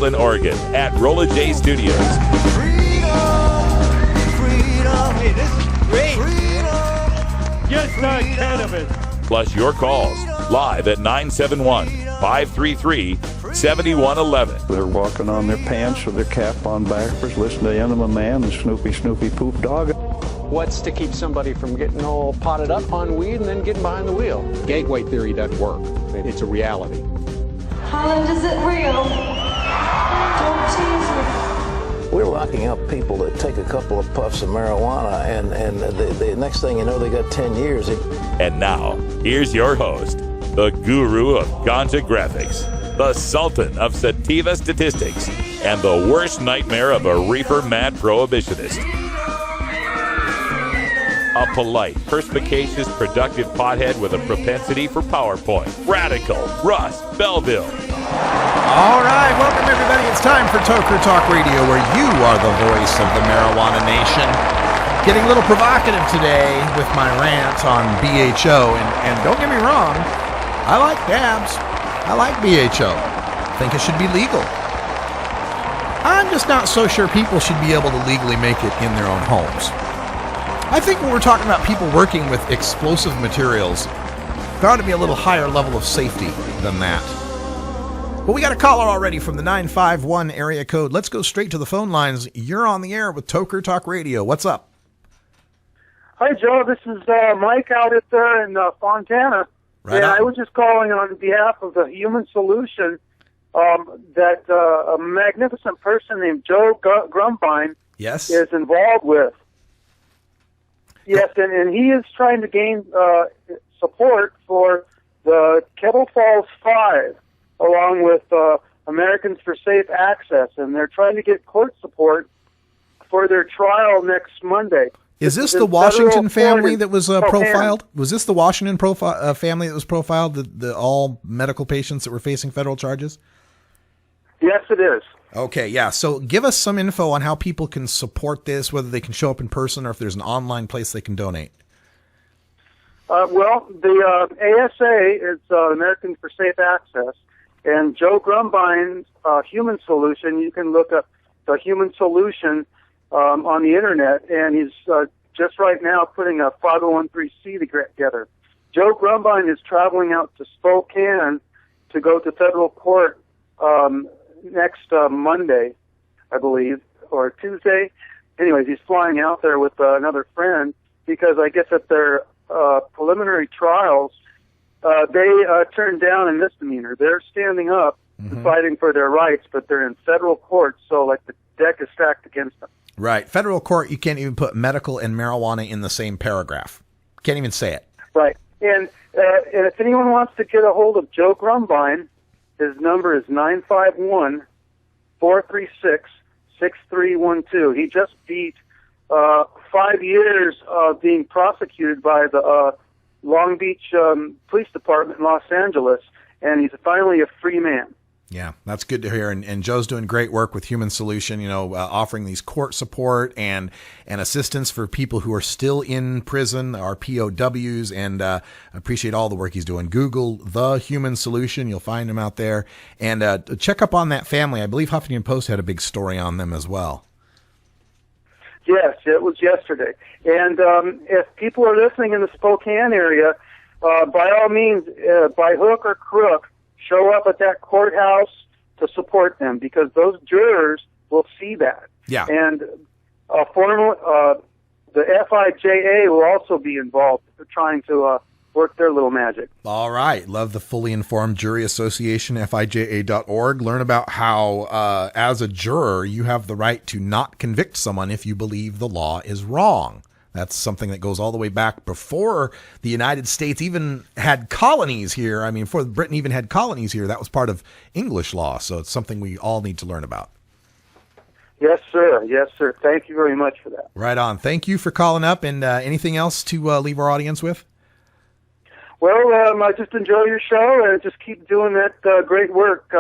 Portland, Oregon at Rolla J Studios. Hey, this is great. Just not cannabis. Plus your calls live at 971-533-7111. They're walking on their pants with their cap on backwards, listening to Enema Man and Snoopy Poop Dog. What's to keep somebody from getting all potted up on weed and then getting behind the wheel? Gateway theory doesn't work. It's a reality. Holland, is it real? Don't tease me. We're locking up people that take a couple of puffs of marijuana, and the next thing you know, they got 10 years. And now, here's your host, the guru of ganja graphics, the sultan of sativa statistics, and the worst nightmare of a reefer-mad prohibitionist. A polite, perspicacious, productive pothead with a propensity for PowerPoint. Radical Russ Belville. All right, welcome everybody. It's time for Toker Talk Radio, where you are the voice of the marijuana nation. Getting a little provocative today with my rant on BHO, and don't get me wrong, I like dabs. I like BHO. I think it should be legal. I'm just not so sure people should be able to legally make it in their own homes. I think when we're talking about people working with explosive materials, there ought to be a little higher level of safety than that. Well, we got a caller already from the 951 area code. Let's go straight to the phone lines. You're on the air with Toker Talk Radio. What's up? Hi, Joe. This is Mike out at there in Fontana. Right and on. I was just calling on behalf of the Human Solution that a magnificent person named Joe Grumbine Yes. is involved with. Yes, and he is trying to gain support for the Kettle Falls 5, along with Americans for Safe Access, and they're trying to get court support for their trial next Monday. Is this the Washington family that was Spokane. profiled? Was this the Washington family that was profiled, the all medical patients that were facing federal charges? Yes, it is. Okay, yeah. So give us some info on how people can support this, whether they can show up in person or if there's an online place they can donate. Well, the ASA is Americans for Safe Access, and Joe Grumbine's Human Solution, you can look up the Human Solution on the Internet, and he's just right now putting a 501(c) together. Joe Grumbine is traveling out to Spokane to go to federal court next Monday, I believe, or Tuesday. Anyways, he's flying out there with another friend because I guess at their preliminary trials, they turned down a misdemeanor. They're standing up and fighting for their rights, but they're in federal court, so like the deck is stacked against them. Right. Federal court, you can't even put medical and marijuana in the same paragraph. Can't even say it. Right. And if anyone wants to get a hold of Joe Grumbine, his number is 951-436-6312. He just beat 5 years of being prosecuted by the Long Beach Police Department in Los Angeles, and he's finally a free man. Yeah, that's good to hear. And Joe's doing great work with Human Solution, offering these court support and assistance for people who are still in prison, our POWs, and appreciate all the work he's doing. Google The Human Solution. You'll find him out there. And check up on that family. I believe Huffington Post had a big story on them as well. Yes, it was yesterday. And if people are listening in the Spokane area, by all means, by hook or crook, show up at that courthouse to support them, because those jurors will see that. Yeah. And the FIJA will also be involved. They're trying to work their little magic. All right. Love the Fully Informed Jury Association, FIJA.org. Learn about how, as a juror, you have the right to not convict someone if you believe the law is wrong. That's something that goes all the way back before the United States even had colonies here. I mean, before Britain even had colonies here, that was part of English law. So it's something we all need to learn about. Yes, sir. Yes, sir. Thank you very much for that. Right on. Thank you for calling up. And anything else to leave our audience with? Well, I just enjoy your show and just keep doing that great work.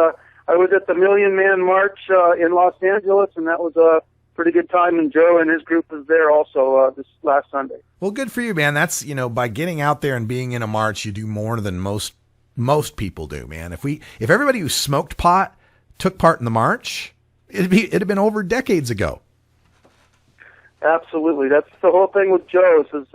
I was at the Million Man March in Los Angeles, and that was a pretty good time, and Joe and his group was there also this last Sunday. Well, good for you, man. That's, by getting out there and being in a march, you do more than most people do, man. If everybody who smoked pot took part in the march, it'd have been over decades ago. Absolutely. That's the whole thing with Joe's is,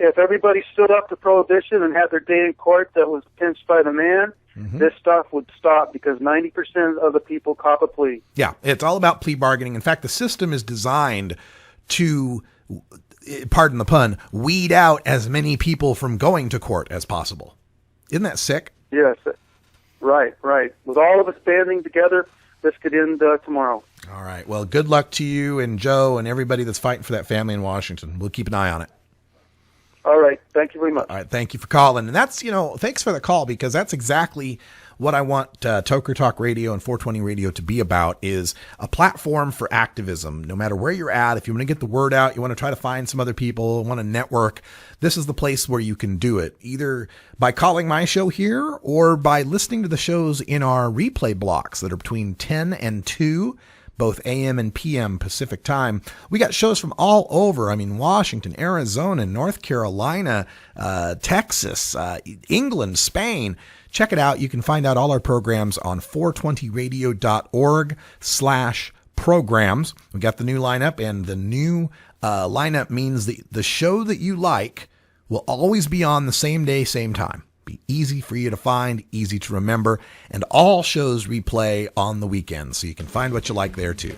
if everybody stood up to prohibition and had their day in court that was pinched by the man, this stuff would stop because 90% of the people cop a plea. Yeah, it's all about plea bargaining. In fact, the system is designed to, pardon the pun, weed out as many people from going to court as possible. Isn't that sick? Yes. Right. With all of us banding together, this could end tomorrow. All right. Well, good luck to you and Joe and everybody that's fighting for that family in Washington. We'll keep an eye on it. All right. Thank you very much. All right. Thank you for calling. And that's, thanks for the call, because that's exactly what I want Toker Talk Radio and 420 Radio to be about, is a platform for activism. No matter where you're at, if you want to get the word out, you want to try to find some other people, want to network, this is the place where you can do it, either by calling my show here or by listening to the shows in our replay blocks that are between 10 and 2, both AM and PM Pacific time. We got shows from all over. Washington, Arizona, North Carolina, Texas, England, Spain. Check it out. You can find out all our programs on 420radio.org/programs. We got the new lineup, and the new lineup means that the show that you like will always be on the same day, same time. Be easy for you to find, easy to remember, and all shows replay on the weekends, so you can find what you like there too.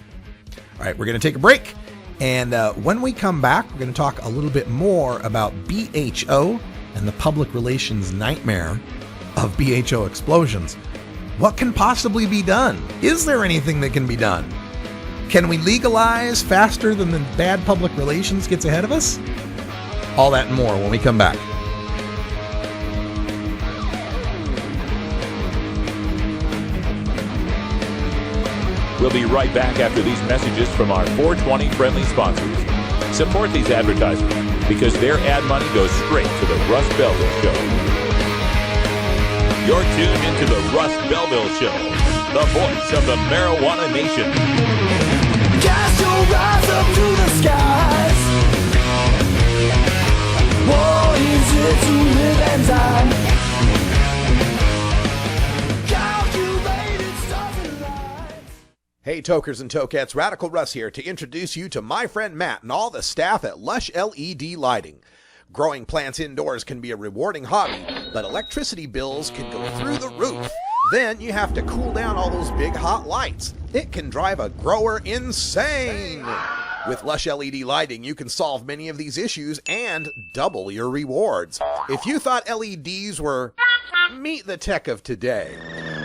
All right, we're going to take a break, and when we come back, we're going to talk a little bit more about BHO and the public relations nightmare of BHO explosions. What can possibly be done? Is there anything that can be done? Can we legalize faster than the bad public relations gets ahead of us? All that and more when we come back. We'll be right back after these messages from our 420 friendly sponsors. Support these advertisers because their ad money goes straight to the Russ Belville Show. You're tuned into the Russ Belville Show, the voice of the marijuana nation. Cast your rise up to the skies. What is it to live and die? Hey, Tokers and Tokettes, Radical Russ here to introduce you to my friend Matt and all the staff at Lush LED Lighting. Growing plants indoors can be a rewarding hobby, but electricity bills can go through the roof. Then you have to cool down all those big hot lights. It can drive a grower insane. With Lush LED Lighting, you can solve many of these issues and double your rewards. If you thought LEDs were meet the tech of today,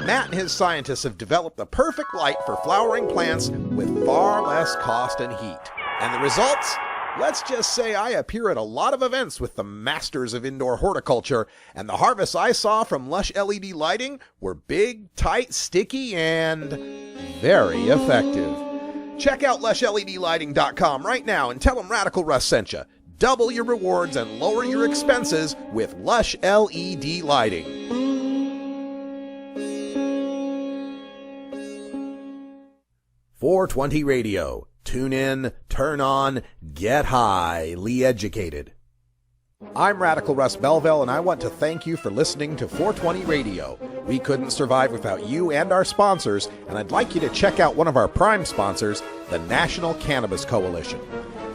Matt and his scientists have developed the perfect light for flowering plants with far less cost and heat. And the results? Let's just say I appear at a lot of events with the masters of indoor horticulture, and the harvests I saw from Lush LED Lighting were big, tight, sticky, and very effective. Check out LushLEDlighting.com right now and tell them Radical Russ sent you. Double your rewards and lower your expenses with Lush LED Lighting. .420 Radio. Tune in, turn on, get highly educated. I'm Radical Russ Belville, and I want to thank you for listening to 420 Radio. We couldn't survive without you and our sponsors, and I'd like you to check out one of our prime sponsors, the National Cannabis Coalition.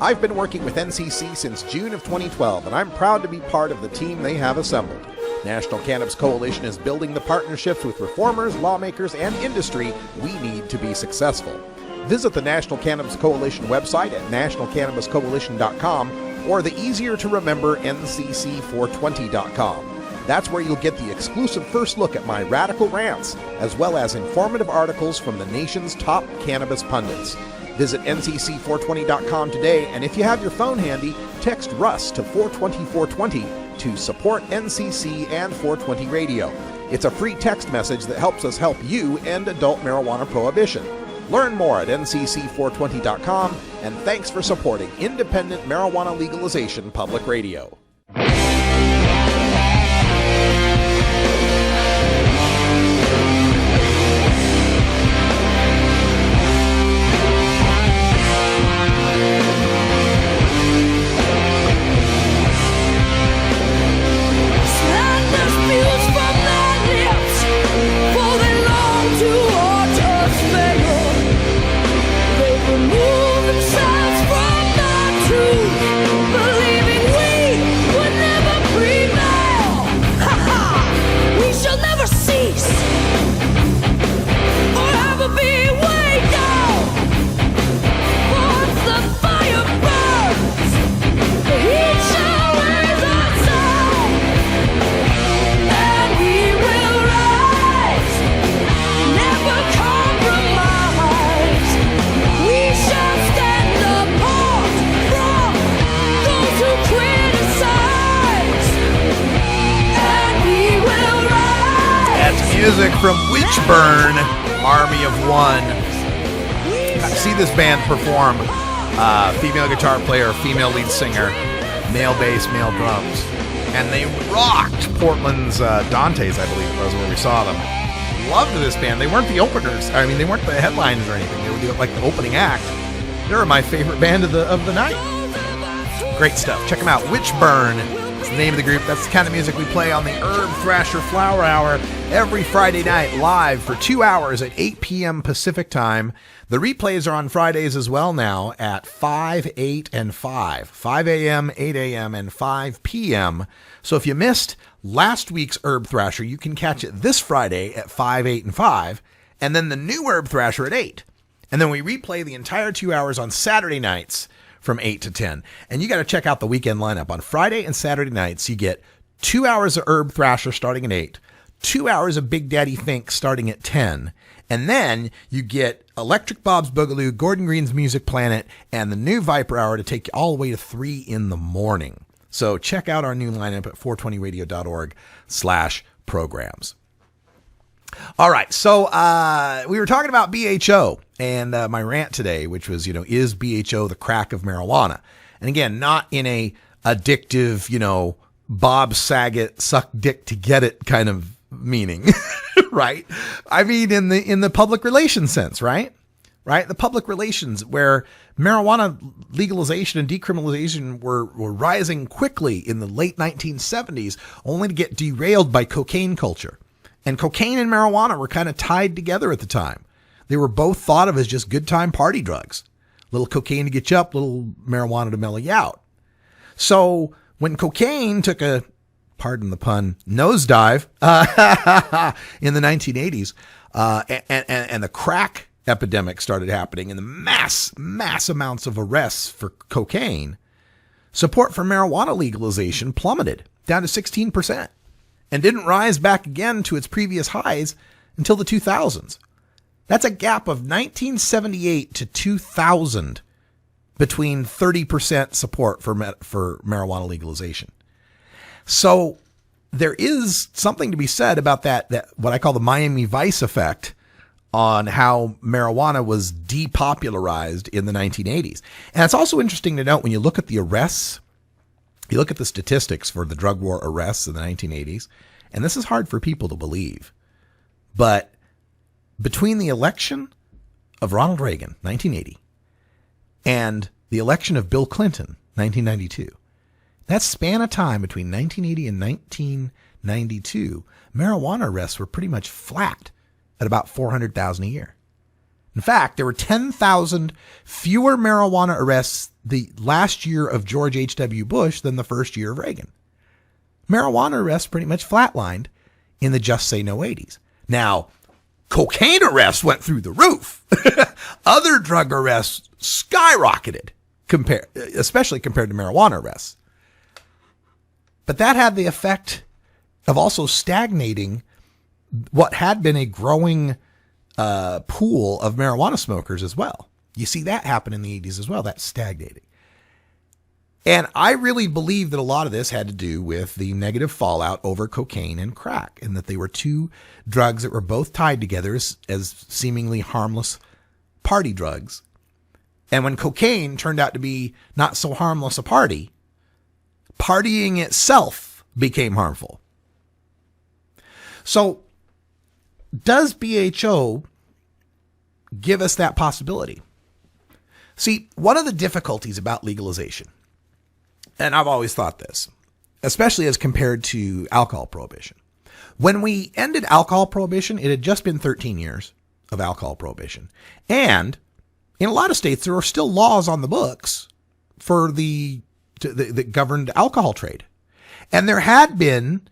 I've been working with NCC since June of 2012, and I'm proud to be part of the team they have assembled. National Cannabis Coalition is building the partnerships with reformers, lawmakers, and industry we need to be successful. Visit the National Cannabis Coalition website at nationalcannabiscoalition.com or the easier-to-remember ncc420.com. That's where you'll get the exclusive first look at my radical rants, as well as informative articles from the nation's top cannabis pundits. Visit ncc420.com today, and if you have your phone handy, text Russ to 420-420 to support NCC and 420 Radio. It's a free text message that helps us help you end adult marijuana prohibition. Learn more at ncc420.com, and thanks for supporting independent marijuana legalization public radio. Slander spews from their lips, for they love Witchburn, Army of One. I see this band perform. Female guitar player, female lead singer, male bass, male drums. And they rocked Portland's Dante's, I believe it was, where we saw them. Loved this band. They weren't the openers. I mean, they weren't the headliners or anything. They were like the opening act. They were my favorite band of the night. Great stuff. Check them out. Witchburn is the name of the group. That's the kind of music we play on the Herb Thrasher Flower Hour every Friday night, live for 2 hours at 8 p.m. Pacific time. The replays are on Fridays as well now at 5, 8, and 5. 5 a.m., 8 a.m., and 5 p.m. So if you missed last week's Herb Thrasher, you can catch it this Friday at 5, 8, and 5, and then the new Herb Thrasher at 8. And then we replay the entire 2 hours on Saturday nights from 8 to 10. And you got to check out the weekend lineup. On Friday and Saturday nights, you get 2 hours of Herb Thrasher starting at 8, 2 hours of Big Daddy Fink starting at 10, and then you get Electric Bob's Boogaloo, Gordon Green's Music Planet, and the new Viper Hour to take you all the way to 3 in the morning. So check out our new lineup at 420radio.org/programs. All right, so we were talking about BHO and my rant today, which was, is BHO the crack of marijuana? And again, not in a addictive, Bob Saget suck dick to get it kind of meaning, right? I mean, in the public relations sense, right? Right? The public relations where marijuana legalization and decriminalization were rising quickly in the late 1970s, only to get derailed by cocaine culture. And cocaine and marijuana were kind of tied together at the time. They were both thought of as just good time party drugs. Little cocaine to get you up, little marijuana to mellow you out. So when cocaine took a, pardon the pun, nosedive in the 1980s, and the crack epidemic started happening and the mass amounts of arrests for cocaine, support for marijuana legalization plummeted down to 16% and didn't rise back again to its previous highs until the 2000s. That's a gap of 1978 to 2000 between 30% support for marijuana legalization. So there is something to be said about that what I call the Miami Vice effect on how marijuana was depopularized in the 1980s. And it's also interesting to note when you look at the arrests, you look at the statistics for the drug war arrests in the 1980s, and this is hard for people to believe, but between the election of Ronald Reagan, 1980, and the election of Bill Clinton, 1992, that span of time between 1980 and 1992, marijuana arrests were pretty much flat at about 400,000 a year. In fact, there were 10,000 fewer marijuana arrests the last year of George H.W. Bush than the first year of Reagan. Marijuana arrests pretty much flatlined in the Just Say No 80s. Now, cocaine arrests went through the roof. Other drug arrests skyrocketed, especially compared to marijuana arrests. But that had the effect of also stagnating what had been a growing pool of marijuana smokers as well. You see that happen in the 80s as well, that stagnating. And I really believe that a lot of this had to do with the negative fallout over cocaine and crack, and that they were two drugs that were both tied together as seemingly harmless party drugs. And when cocaine turned out to be not so harmless a party, partying itself became harmful. So does BHO give us that possibility? See, one of the difficulties about legalization, and I've always thought this, especially as compared to alcohol prohibition. When we ended alcohol prohibition, it had just been 13 years of alcohol prohibition. And in a lot of states, there are still laws on the books for that governed alcohol trade. And there had been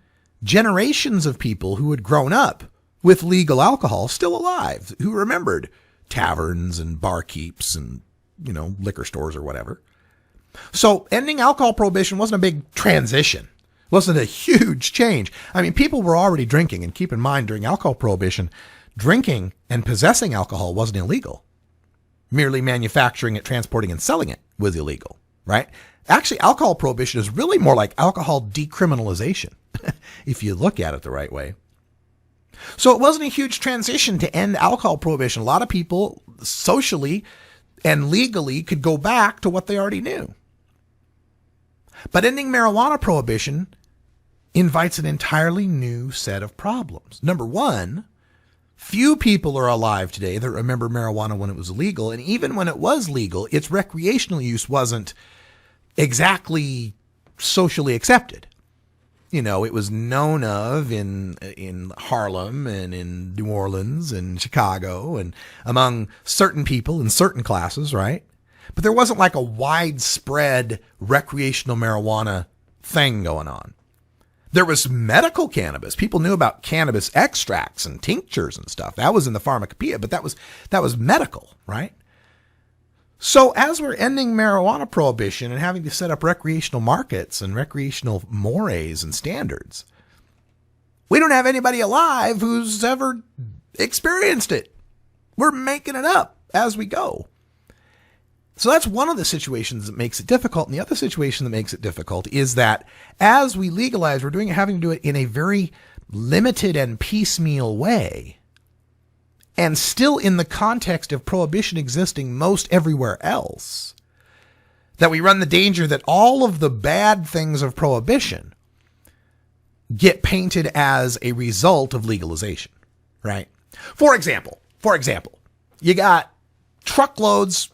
generations of people who had grown up with legal alcohol still alive, who remembered taverns and barkeeps and, liquor stores or whatever. So ending alcohol prohibition wasn't a big transition. It wasn't a huge change. I mean, people were already drinking, and keep in mind, during alcohol prohibition, drinking and possessing alcohol wasn't illegal. Merely manufacturing it, transporting, and selling it was illegal, right? Actually, alcohol prohibition is really more like alcohol decriminalization, if you look at it the right way. So it wasn't a huge transition to end alcohol prohibition. A lot of people socially and legally could go back to what they already knew. But ending marijuana prohibition invites an entirely new set of problems. Number one, few people are alive today that remember marijuana when it was legal. And even when it was legal, its recreational use wasn't exactly socially accepted. You know, it was known of in Harlem and in New Orleans and Chicago and among certain people in certain classes, right? But there wasn't like a widespread recreational marijuana thing going on. There was medical cannabis. People knew about cannabis extracts and tinctures and stuff. That was in the pharmacopoeia, but that was medical, right? So as we're ending marijuana prohibition and having to set up recreational markets and recreational mores and standards, we don't have anybody alive who's ever experienced it. We're making it up as we go. So that's one of the situations that makes it difficult. And the other situation that makes it difficult is that as we legalize, we're having to do it in a very limited and piecemeal way. And still in the context of prohibition existing most everywhere else, that we run the danger that all of the bad things of prohibition get painted as a result of legalization, right? For example, you got trunk loads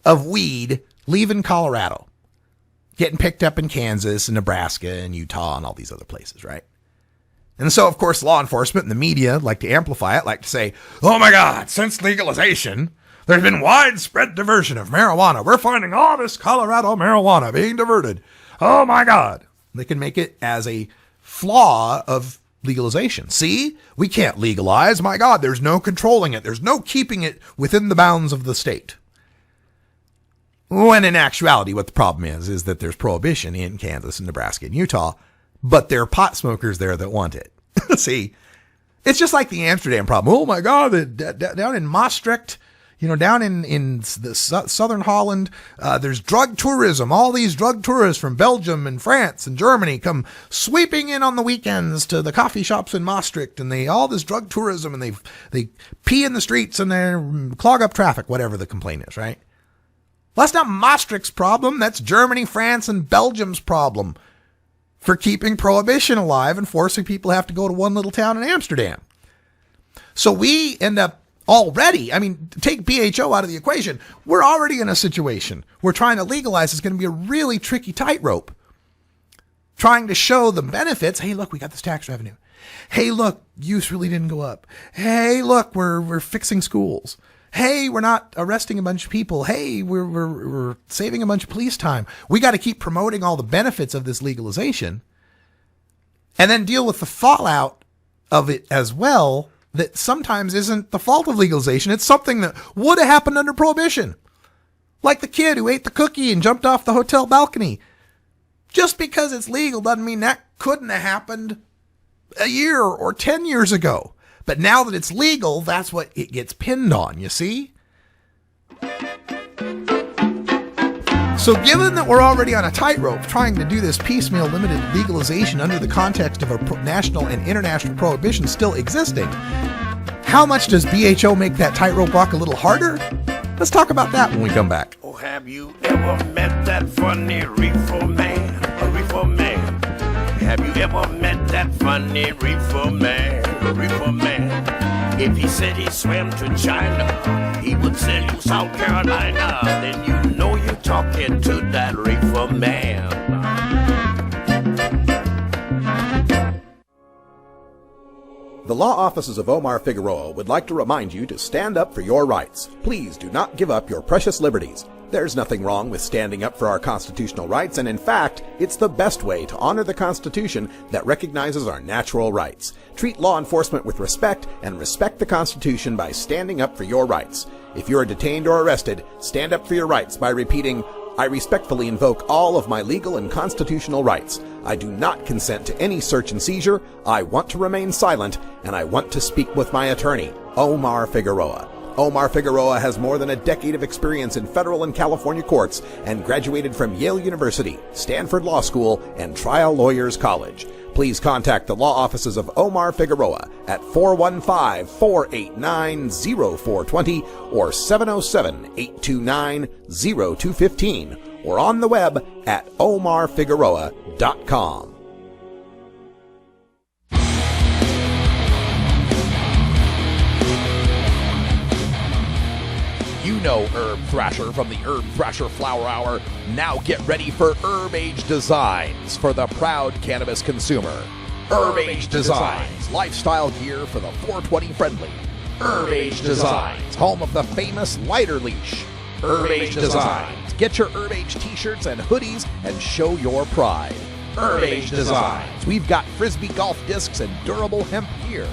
of weed leaving Colorado, getting picked up in Kansas and Nebraska and Utah and all these other places, right? And so, of course, law enforcement and the media like to amplify it, like to say, oh my God, since legalization, there's been widespread diversion of marijuana. We're finding all this Colorado marijuana being diverted. Oh my God. They can make it as a flaw of legalization. See, we can't legalize. My God, there's no controlling it. There's no keeping it within the bounds of the state. When in actuality, what the problem is that there's prohibition in Kansas and Nebraska and Utah, but there are pot smokers there that want it. See, it's just like the Amsterdam problem. Oh my God, down in Maastricht, down in the southern Holland, there's drug tourism. All these drug tourists from Belgium and France and Germany come sweeping in on the weekends to the coffee shops in Maastricht, and all this drug tourism, and they pee in the streets and they clog up traffic, whatever the complaint is, right? Well, that's not Maastricht's problem. That's Germany, France, and Belgium's problem for keeping prohibition alive and forcing people to have to go to one little town in Amsterdam. So we end up already, take BHO out of the equation. We're already in a situation where trying to legalize is going to be a really tricky tightrope. Trying to show the benefits. Hey, look, we got this tax revenue. Hey, look, use really didn't go up. Hey, look, we're fixing schools. Hey, we're not arresting a bunch of people. Hey, we're saving a bunch of police time. We got to keep promoting all the benefits of this legalization and then deal with the fallout of it as well, that sometimes isn't the fault of legalization. It's something that would have happened under prohibition. Like the kid who ate the cookie and jumped off the hotel balcony. Just because it's legal doesn't mean that couldn't have happened a year or 10 years ago. But now that it's legal, that's what it gets pinned on, you see? So given that we're already on a tightrope trying to do this piecemeal limited legalization under the context of a national and international prohibition still existing, how much does BHO make that tightrope walk a little harder? Let's talk about that when we come back. Oh, have you ever met that funny reefer man? A reefer man. Have you ever met that funny reefer man? A reefer man. If he said he swam to China, he would sell you South Carolina. Then you know you're talking to that reefer man. The law offices of Omar Figueroa would like to remind you to stand up for your rights. Please do not give up your precious liberties. There's nothing wrong with standing up for our constitutional rights, and in fact, it's the best way to honor the Constitution that recognizes our natural rights. Treat law enforcement with respect and respect the Constitution by standing up for your rights. If you are detained or arrested, stand up for your rights by repeating, I respectfully invoke all of my legal and constitutional rights. I do not consent to any search and seizure. I want to remain silent, and I want to speak with my attorney, Omar Figueroa. Omar Figueroa has more than a decade of experience in federal and California courts and graduated from Yale University, Stanford Law School, and Trial Lawyers College. Please contact the law offices of Omar Figueroa at 415-489-0420 or 707-829-0215 or on the web at omarfigueroa.com. You know Herb Thrasher from the Herb Thrasher Flower Hour. Now get ready for Herb Age Designs for the proud cannabis consumer. Herb Age Designs, lifestyle gear for the 420 friendly. Herb Age Designs, home of the famous lighter leash. Herb Age Designs, get your Herb Age t-shirts and hoodies and show your pride. Herb Age Designs, we've got frisbee golf discs and durable hemp gear.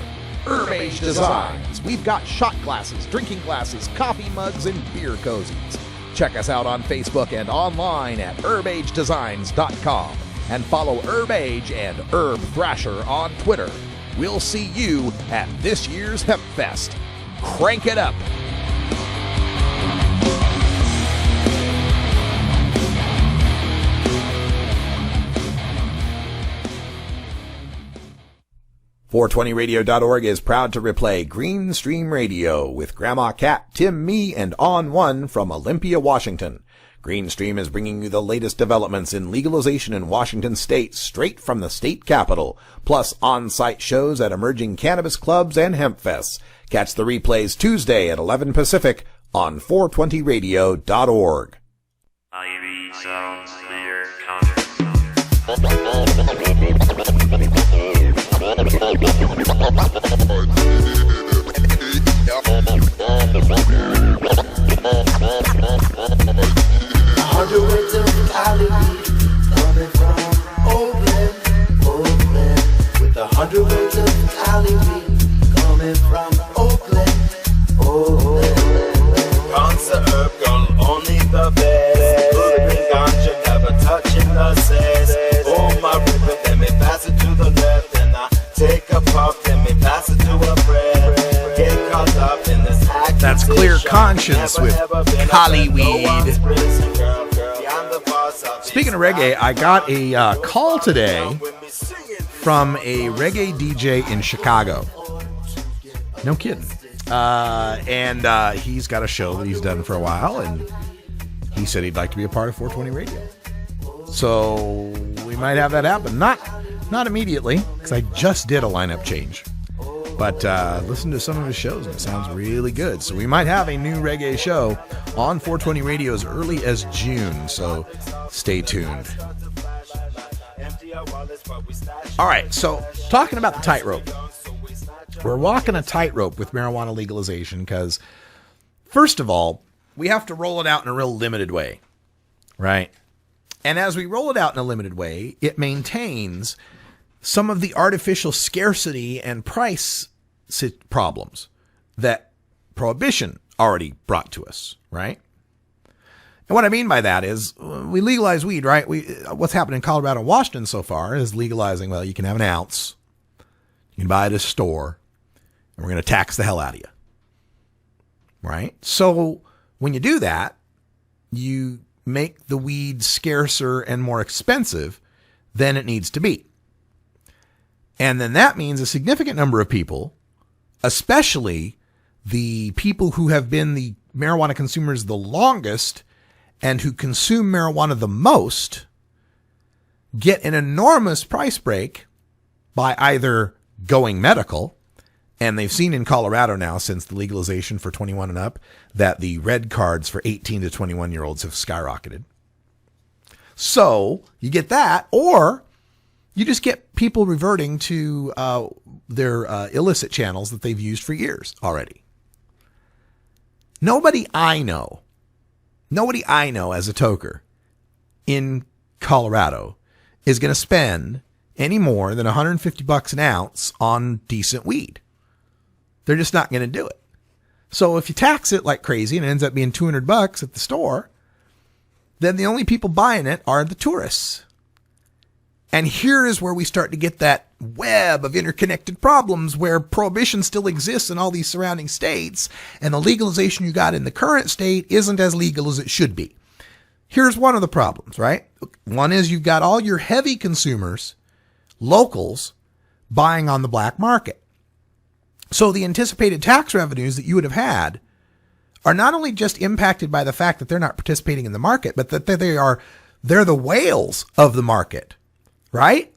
Herb Age Designs, we've got shot glasses, drinking glasses, coffee mugs, and beer cozies. Check us out on Facebook and online at herbagedesigns.com and follow Herb Age and Herb Thrasher on Twitter. We'll see you at this year's Hemp Fest. Crank it up! .420radio.org is proud to replay Green Stream Radio with Grandma Cat, Tim, me, and On One from Olympia, Washington. Green Stream is bringing you the latest developments in legalization in Washington state straight from the state capitol, plus on-site shows at emerging cannabis clubs and hemp fests. Catch the replays Tuesday at 11 Pacific on 420radio.org. Ivy sounds clear, Hundreds of Calif coming from Oakland, with 100 of Calif coming from Oakland. Cancer herb girl, only the best. Good ganja, never touching the cess. Oh my river, then me pass it to the left, and I take a puff, then me pass it to a friend. Get caught up in this accusation. That's Clear Conscience with Cali Weed. Speaking of reggae, I got a call today from a reggae DJ in Chicago. No kidding. And he's got a show that he's done for a while, and he said he'd like to be a part of 420 Radio. So we might have that happen. Not immediately, because I just did a lineup change. But listen to some of his shows, and it sounds really good. So we might have a new reggae show on 420 Radio as early as June, so stay tuned. All right, so talking about the tightrope. We're walking a tightrope with marijuana legalization because, first of all, we have to roll it out in a real limited way, right? And as we roll it out in a limited way, it maintains some of the artificial scarcity and price problems that prohibition already brought to us, right? And what I mean by that is we legalize weed, right? What's happened in Colorado and Washington so far is legalizing, well, you can have an ounce, you can buy it at a store, and we're going to tax the hell out of you, right? So when you do that, you make the weed scarcer and more expensive than it needs to be. And then that means a significant number of people, especially the people who have been the marijuana consumers the longest and who consume marijuana the most, get an enormous price break by either going medical, and they've seen in Colorado now since the legalization for 21 and up that the red cards for 18 to 21 year olds have skyrocketed. So you get that, or you just get people reverting to their illicit channels that they've used for years already. Nobody I know as a toker in Colorado is going to spend any more than $150 an ounce on decent weed. They're just not going to do it. So if you tax it like crazy and it ends up being $200 at the store, then the only people buying it are the tourists. And here is where we start to get that web of interconnected problems where prohibition still exists in all these surrounding states, and the legalization you got in the current state isn't as legal as it should be. Here's one of the problems, right? One is you've got all your heavy consumers, locals, buying on the black market. So the anticipated tax revenues that you would have had are not only just impacted by the fact that they're not participating in the market, but that they're the whales of the market, right?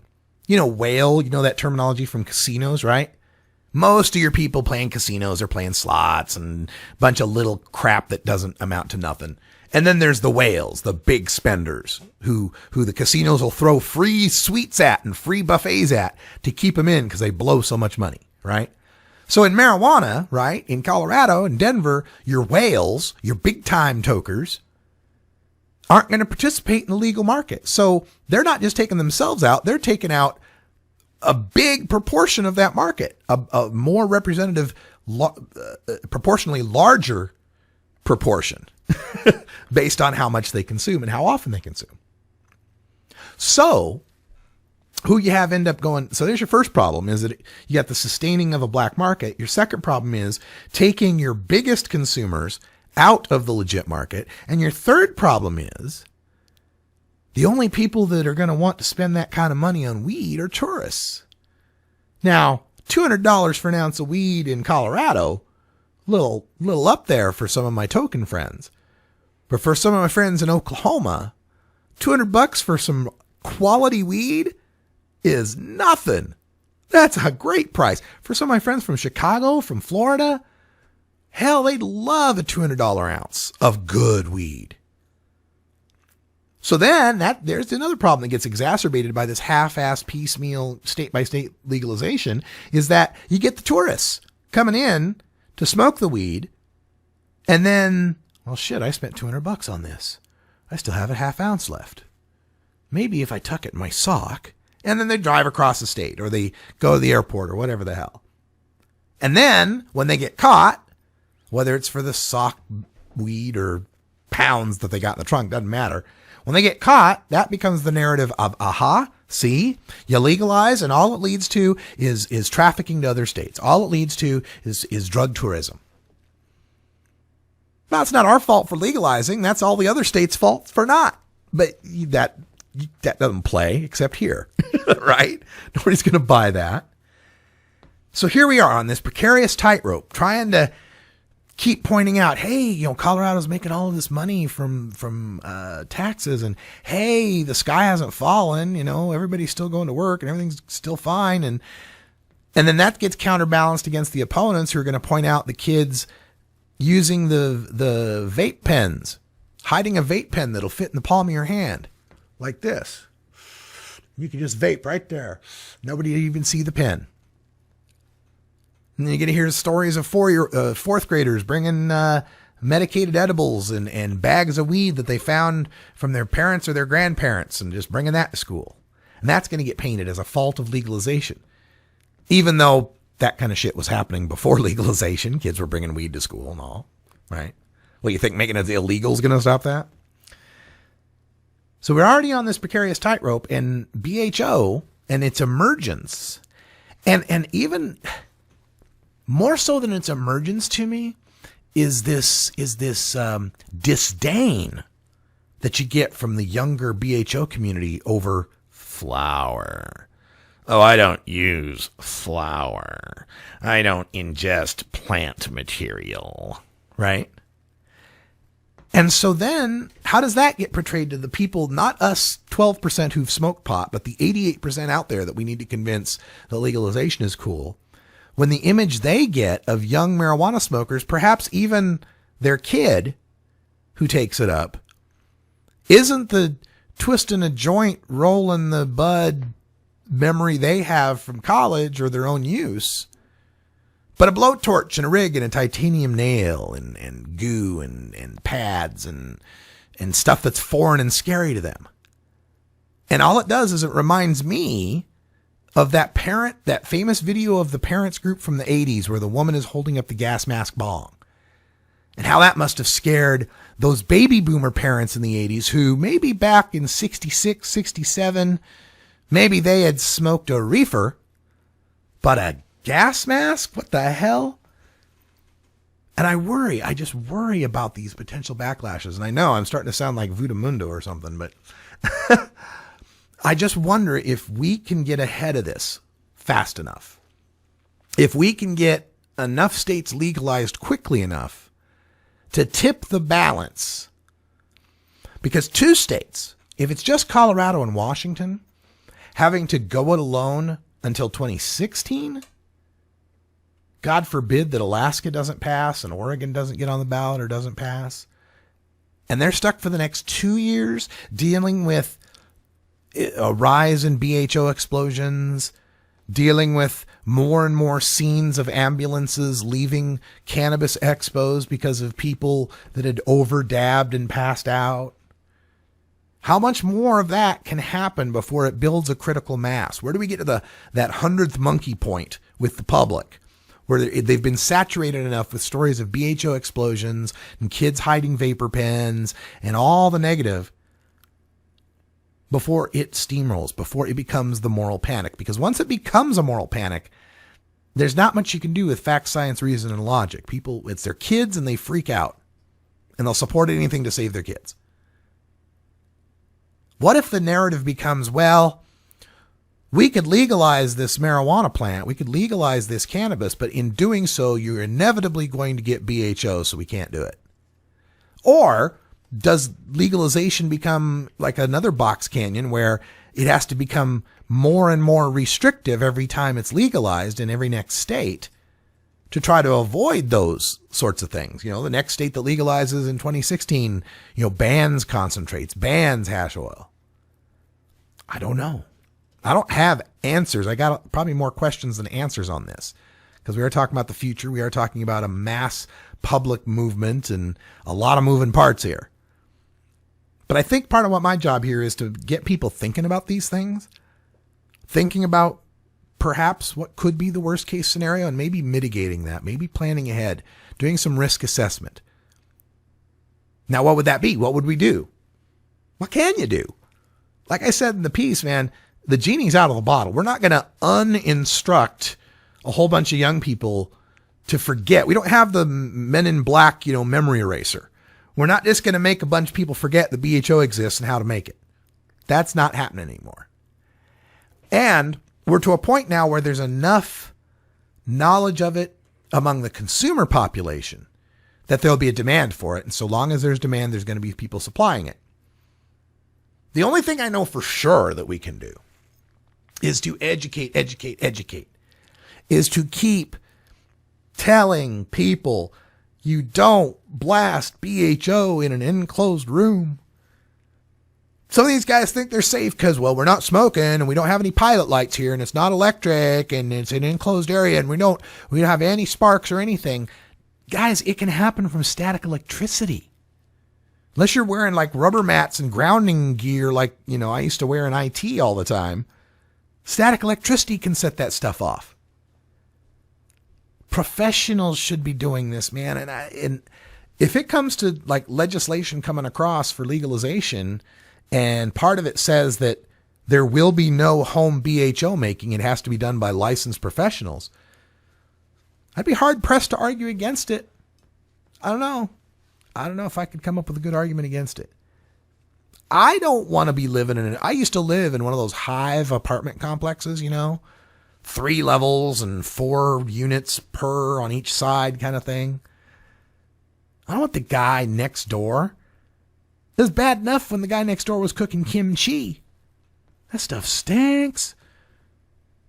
You know, whale, you know that terminology from casinos, right? Most of your people playing casinos are playing slots and a bunch of little crap that doesn't amount to nothing. And then there's the whales, the big spenders who the casinos will throw free sweets at and free buffets at to keep them in because they blow so much money, right? So in marijuana, right, in Colorado and Denver, your whales, your big time tokers, aren't going to participate in the legal market. So they're not just taking themselves out, they're taking out a big proportion of that market, a more representative, proportionally larger proportion based on how much they consume and how often they consume. So who you have end up going, so there's your first problem, is that you got the sustaining of a black market. Your second problem is taking your biggest consumers out of the legit market. And your third problem is the only people that are going to want to spend that kind of money on weed are tourists. Now, $200 for an ounce of weed in Colorado, little up there for some of my token friends. But for some of my friends in Oklahoma, $200 for some quality weed is nothing. That's a great price. For some of my friends from Chicago, from Florida, hell, they'd love a $200 ounce of good weed. So then there's another problem that gets exacerbated by this half-assed piecemeal state-by-state legalization, is that you get the tourists coming in to smoke the weed, and then, well, shit, I spent $200 on this. I still have a half ounce left. Maybe if I tuck it in my sock, and then they drive across the state, or they go to the airport, or whatever the hell. And then, when they get caught, whether it's for the sock weed or pounds that they got in the trunk, doesn't matter. When they get caught, that becomes the narrative of, aha, see, you legalize, and all it leads to is trafficking to other states. All it leads to is drug tourism. Now, it's not our fault for legalizing. That's all the other states' fault for not. But that doesn't play, except here, right? Nobody's going to buy that. So here we are on this precarious tightrope, trying to keep pointing out, hey, you know, Colorado's making all of this money from taxes, and hey, the sky hasn't fallen, you know, everybody's still going to work and everything's still fine. And then that gets counterbalanced against the opponents who are going to point out the kids using the vape pens, hiding a vape pen that'll fit in the palm of your hand like this. You can just vape right there. Nobody even see the pen. And then you get to hear stories of fourth graders bringing medicated edibles and bags of weed that they found from their parents or their grandparents and just bringing that to school. And that's going to get painted as a fault of legalization. Even though that kind of shit was happening before legalization. Kids were bringing weed to school and all, right? Well, you think making it illegal is going to stop that? So we're already on this precarious tightrope, and BHO and its emergence, and even more so than its emergence to me, is this disdain that you get from the younger BHO community over flour. Oh, I don't use flour. I don't ingest plant material, right? And so then, how does that get portrayed to the people, not us 12% who've smoked pot, but the 88% out there that we need to convince that legalization is cool, when the image they get of young marijuana smokers, perhaps even their kid who takes it up, isn't the twisting a joint, rolling the bud memory they have from college or their own use, but a blowtorch and a rig and a titanium nail and goo and pads and stuff that's foreign and scary to them. And all it does is it reminds me of that famous video of the parents group from the 80s where the woman is holding up the gas mask bong. And how that must have scared those baby boomer parents in the 80s who maybe back in 66, 67 Maybe they had smoked a reefer, but a gas mask? What the hell? And I just worry about these potential backlashes. And I know I'm starting to sound like Voodoo or something, but I just wonder if we can get ahead of this fast enough. If we can get enough states legalized quickly enough to tip the balance. Because 2 states, if it's just Colorado and Washington, having to go it alone until 2016, God forbid that Alaska doesn't pass and Oregon doesn't get on the ballot or doesn't pass. And they're stuck for the next 2 years dealing with a rise in BHO explosions, dealing with more and more scenes of ambulances leaving cannabis expos because of people that had over-dabbed and passed out. How much more of that can happen before it builds a critical mass? Where do we get to that 100th monkey point with the public, where they've been saturated enough with stories of BHO explosions and kids hiding vapor pens and all the negative before it steamrolls, before it becomes the moral panic? Because once it becomes a moral panic, there's not much you can do with fact, science, reason, and logic. People, it's their kids and they freak out and they'll support anything to save their kids. What if the narrative becomes, well, we could legalize this marijuana plant, we could legalize this cannabis, but in doing so, you're inevitably going to get BHO, so we can't do it? Or does legalization become like another box canyon where it has to become more and more restrictive every time it's legalized in every next state to try to avoid those sorts of things? The next state that legalizes in 2016, bans concentrates, bans hash oil. I don't know. I don't have answers. I got probably more questions than answers on this, because we are talking about the future. We are talking about a mass public movement and a lot of moving parts here. But I think part of what my job here is to get people thinking about these things, thinking about perhaps what could be the worst case scenario and maybe mitigating that, maybe planning ahead, doing some risk assessment. Now, what would that be? What would we do? What can you do? Like I said in the piece, man, the genie's out of the bottle. We're not going to uninstruct a whole bunch of young people to forget. We don't have the Men in Black, memory eraser. We're not just going to make a bunch of people forget that BHO exists and how to make it. That's not happening anymore. And we're to a point now where there's enough knowledge of it among the consumer population that there'll be a demand for it. And so long as there's demand, there's going to be people supplying it. The only thing I know for sure that we can do is to educate, is to keep telling people you don't blast BHO in an enclosed room. Some of these guys think they're safe because, well, we're not smoking and we don't have any pilot lights here and it's not electric and it's an enclosed area and we don't have any sparks or anything. Guys, it can happen from static electricity. Unless you're wearing like rubber mats and grounding gear like, I used to wear in IT all the time. Static electricity can set that stuff off. Professionals should be doing this, man. And if it comes to like legislation coming across for legalization and part of it says that there will be no home BHO making, it has to be done by licensed professionals, I'd be hard pressed to argue against it. I don't know if I could come up with a good argument against it. I don't want to be living in it. I used to live in one of those hive apartment complexes, 3 levels and 4 units per on each side kind of thing. I don't want the guy next door. It was bad enough when the guy next door was cooking kimchi. That stuff stinks.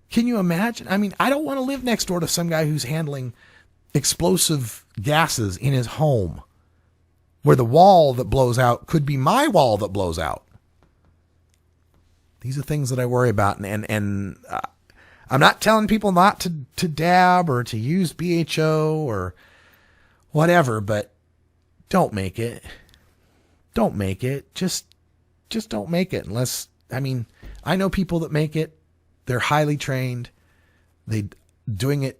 Can you imagine? I mean, I don't want to live next door to some guy who's handling explosive gases in his home, where the wall that blows out could be my wall that blows out. These are things that I worry about. And I'm not telling people not to dab or to use BHO or whatever, but don't make it. Don't make it. Just don't make it unless, I know people that make it. They're highly trained. They doing it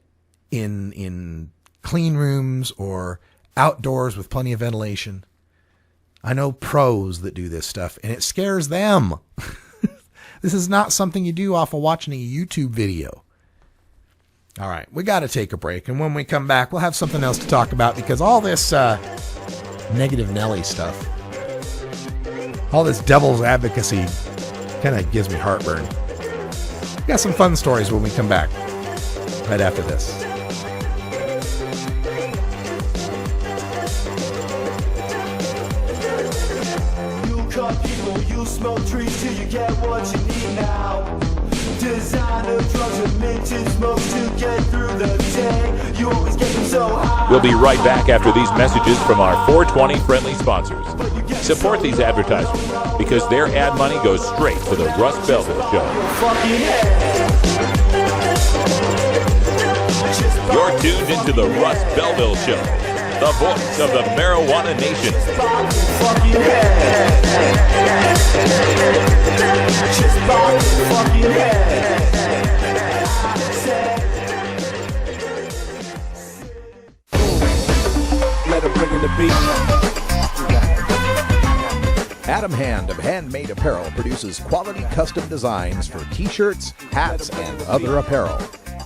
in clean rooms or outdoors with plenty of ventilation. I know pros that do this stuff and it scares them. This is not something you do off of watching a YouTube video. All right, we got to take a break, and when we come back, we'll have something else to talk about, because all this negative Nelly stuff, all this devil's advocacy kind of gives me heartburn. We got some fun stories when we come back, right after this. You cut people, you smoke trees till you get what you need now. Designer drugs and minted smokes to get through the day. You always get them so high. We'll be right back after these messages from our 420 friendly sponsors. Support these advertisements because their ad money goes straight to the Russ Belville Show. You're tuned into the Russ Belville Show, the voice of the marijuana nation. Let him bring in the beat. Adam Hand of Handmade Apparel produces quality custom designs for t-shirts, hats, and other apparel.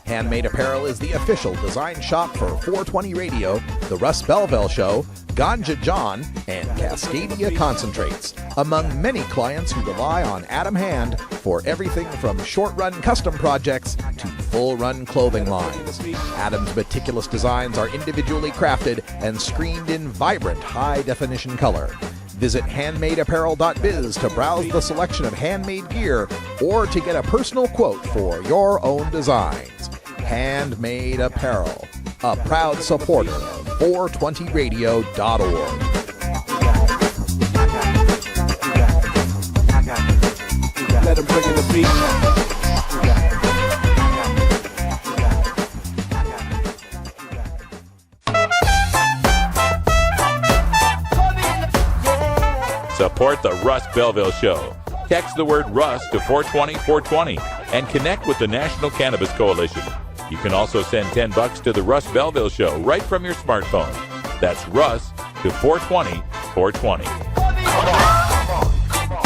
Handmade Apparel is the official design shop for 420 Radio, The Russ Belville Show, Ganja John, and Cascadia Concentrates, among many clients who rely on Adam Hand for everything from short-run custom projects to full-run clothing lines. Adam's meticulous designs are individually crafted and screened in vibrant high-definition color. Visit handmadeapparel.biz to browse the selection of handmade gear or to get a personal quote for your own designs. Handmade Apparel, a proud supporter of 420radio.org. Let him bring in the beat. Support the Russ Belville Show. Text the word Russ to 420-420 and connect with the National Cannabis Coalition. You can also send $10 to the Russ Belville Show right from your smartphone. That's Russ to 420-420.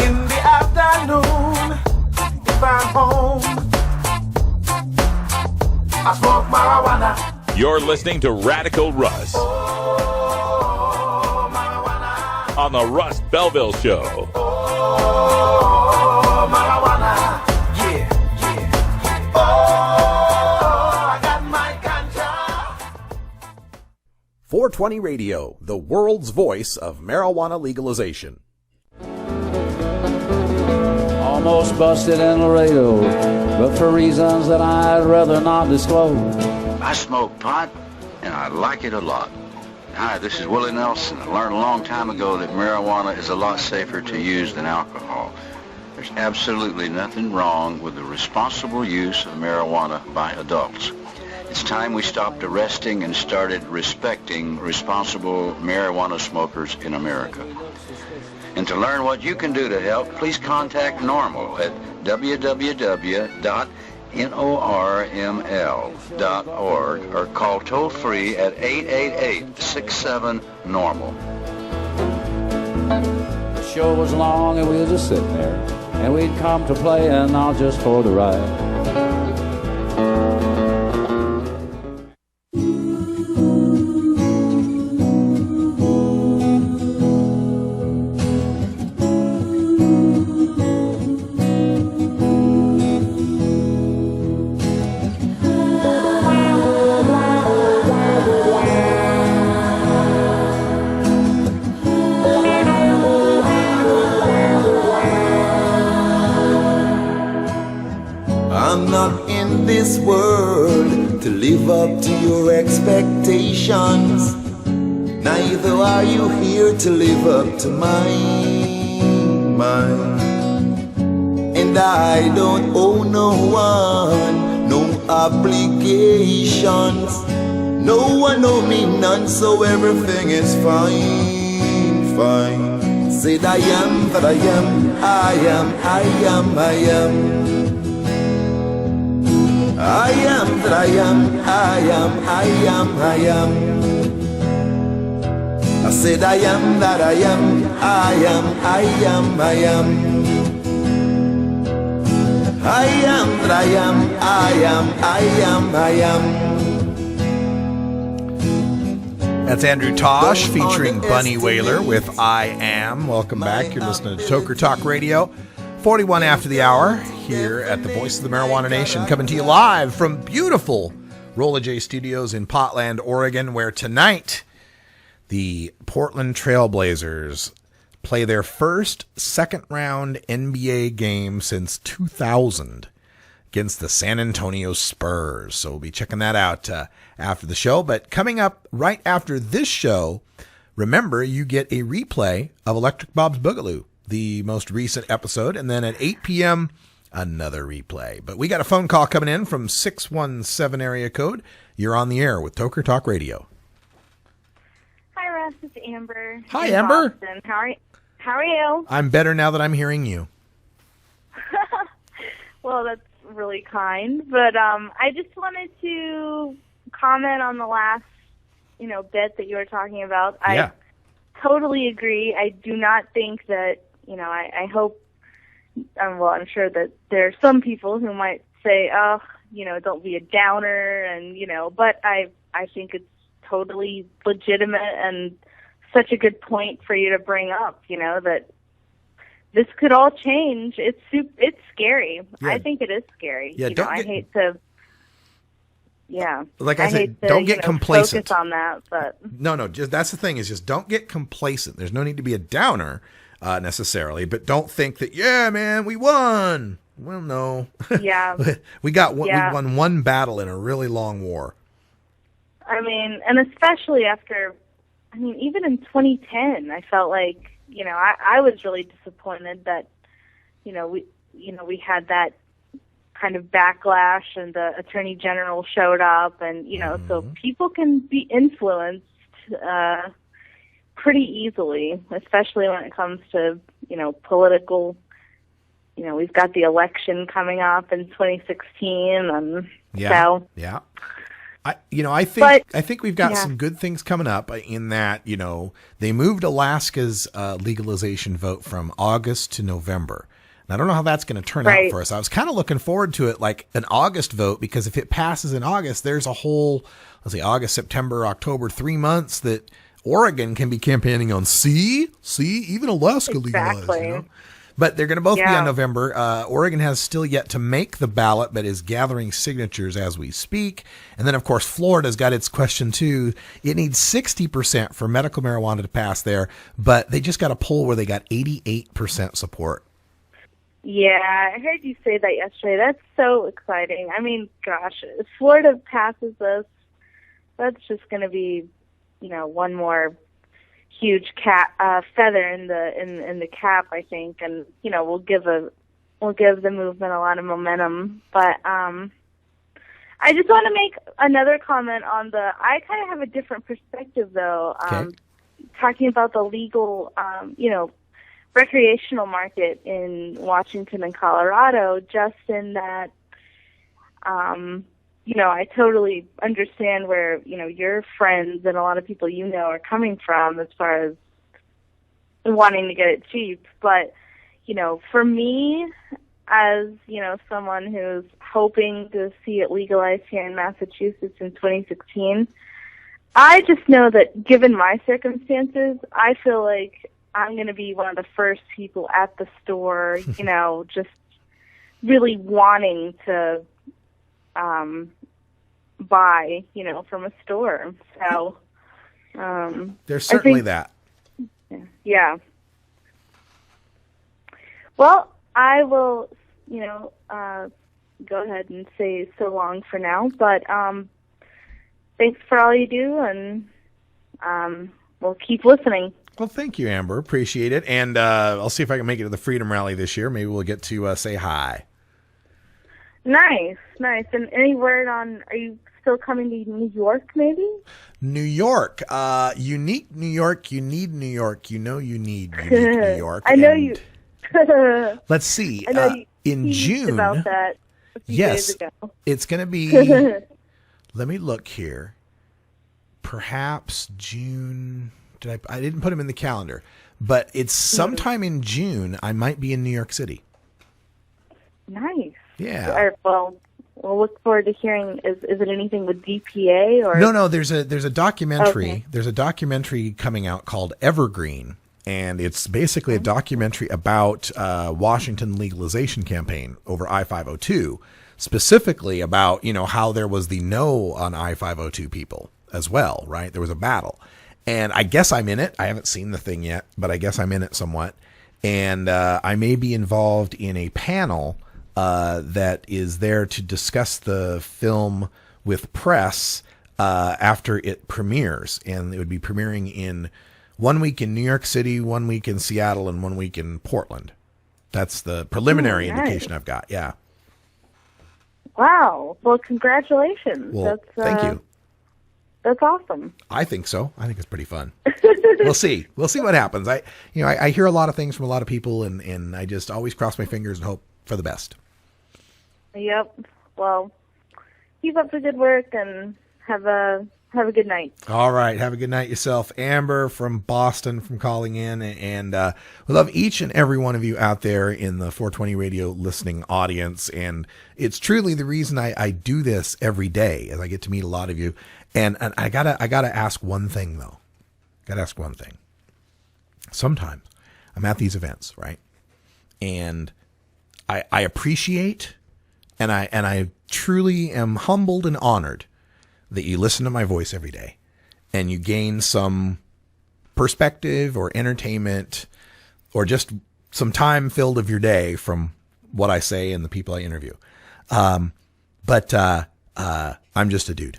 In the afternoon, if I'm home, I smoke marijuana. You're listening to Radical Russ on the Russ Belville Show. Oh, marijuana. Yeah, yeah. Oh, I got my ganja. 420 Radio, the world's voice of marijuana legalization. Almost busted in Laredo, but for reasons that I'd rather not disclose. I smoke pot, and I like it a lot. Hi, this is Willie Nelson. I learned a long time ago that marijuana is a lot safer to use than alcohol. There's absolutely nothing wrong with the responsible use of marijuana by adults. It's time we stopped arresting and started respecting responsible marijuana smokers in America. And to learn what you can do to help, please contact NORML at www.norml.org or call toll-free at 888-67-NORMAL. The show was long and we were just sitting there, and we'd come to play and not just for the ride. This world to live up to your expectations. Neither are you here to live up to mine. And I don't owe no one no obligations. No one owe me none, so everything is fine, fine. Said I am that I am, I am, I am, I am. I am that I am, I am, I am, I am. I said I am that I am, I am, I am, I am. I am that I am, I am, I am, I am. That's Andrew Tosh featuring Bunny Wailer with I Am. Welcome back. You're listening to Toker Talk Radio. 41 after the hour here at the Voice of the Marijuana Nation, coming to you live from beautiful Rolla J Studios in Portland, Oregon, where tonight the Portland Trailblazers play their first second-round NBA game since 2000 against the San Antonio Spurs. So we'll be checking that out after the show. But coming up right after this show, remember, you get a replay of Electric Bob's Boogaloo, the most recent episode, and then at 8 p.m., another replay. But we got a phone call coming in from 617 area code. You're on the air with Toker Talk Radio. Hi, Russ. It's Amber. Hi, in Amber. Boston. How are you? I'm better now that I'm hearing you. Well, that's really kind. But I just wanted to comment on the last, bit that you were talking about. Yeah. I totally agree. I do not think that, I hope, I'm sure that there are some people who might say, don't be a downer, and, but I think it's totally legitimate and such a good point for you to bring up, that this could all change. It's scary. Yeah. I think it is scary. Yeah, I hate to. Yeah. Like I said, don't get complacent. Focus on that, but no. Just that's the thing is just don't get complacent. There's no need to be a downer necessarily, but don't think that man, we won. Well, no. Yeah. we won one battle in a really long war. I mean, and especially after, even in 2010, I felt like, I was really disappointed that, we had that kind of backlash and the Attorney General showed up and, so people can be influenced pretty easily, especially when it comes to, political, we've got the election coming up in 2016 and so. Yeah. I think we've got some good things coming up in that, they moved Alaska's legalization vote from August to November. And I don't know how that's going to turn out for us. I was kind of looking forward to it like an August vote, because if it passes in August, there's a whole, August, September, October, 3 months that Oregon can be campaigning on. See, even Alaska legalized. But they're going to both be on November. Oregon has still yet to make the ballot, but is gathering signatures as we speak. And then, of course, Florida's got its question, too. It needs 60% for medical marijuana to pass there, but they just got a poll where they got 88% support. Yeah, I heard you say that yesterday. That's so exciting. Gosh, if Florida passes this, that's just going to be, one more huge feather in the cap, I think, and we'll give the movement a lot of momentum. But I just want to make another comment on I kind of have a different perspective though. Talking about the legal, recreational market in Washington and Colorado, just in that, I totally understand where, your friends and a lot of people are coming from as far as wanting to get it cheap. But, for me, as, someone who's hoping to see it legalized here in Massachusetts in 2016, I just know that given my circumstances, I feel like I'm going to be one of the first people at the store, just really wanting to buy, from a store. So there's certainly that. Yeah. Well, I will, go ahead and say so long for now, but thanks for all you do, and we'll keep listening. Well, thank you, Amber. Appreciate it. And I'll see if I can make it to the Freedom Rally this year. Maybe we'll get to say hi. Nice. And any word on, are you still coming to New York, maybe? New York. Unique New York. You need New York. You need unique New York. I know you. Let's see. I know in June. About that a few days ago. It's going to be, let me look here. Perhaps June. I didn't put him in the calendar, but it's sometime in June. I might be in New York City. Nice. Yeah. We'll look forward to hearing. Is it anything with DPA or? No. There's a documentary. Okay. There's a documentary coming out called Evergreen, and it's basically a documentary about Washington legalization campaign over I-502, specifically about how there was the no on I-502 people as well. Right, there was a battle, and I guess I'm in it. I haven't seen the thing yet, but I guess I'm in it somewhat, and I may be involved in a panel that is there to discuss the film with press after it premieres. And it would be premiering in 1 week in New York City, 1 week in Seattle, and 1 week in Portland. That's the preliminary indication I've got. Yeah. Wow. Well, congratulations. Well, thank you. That's awesome. I think so. I think it's pretty fun. We'll see. We'll see what happens. I hear a lot of things from a lot of people, and I just always cross my fingers and hope for the best. Yep. Well, keep up the good work and have a good night. All right. Have a good night yourself. Amber from Boston from calling in. And we love each and every one of you out there in the 420 radio listening audience. And it's truly the reason I do this every day, as I get to meet a lot of you. And I gotta ask one thing though. Gotta ask one thing. Sometimes I'm at these events, right? And I appreciate and I truly am humbled and honored that you listen to my voice every day and you gain some perspective or entertainment or just some time filled of your day from what I say and the people I interview. But I'm just a dude.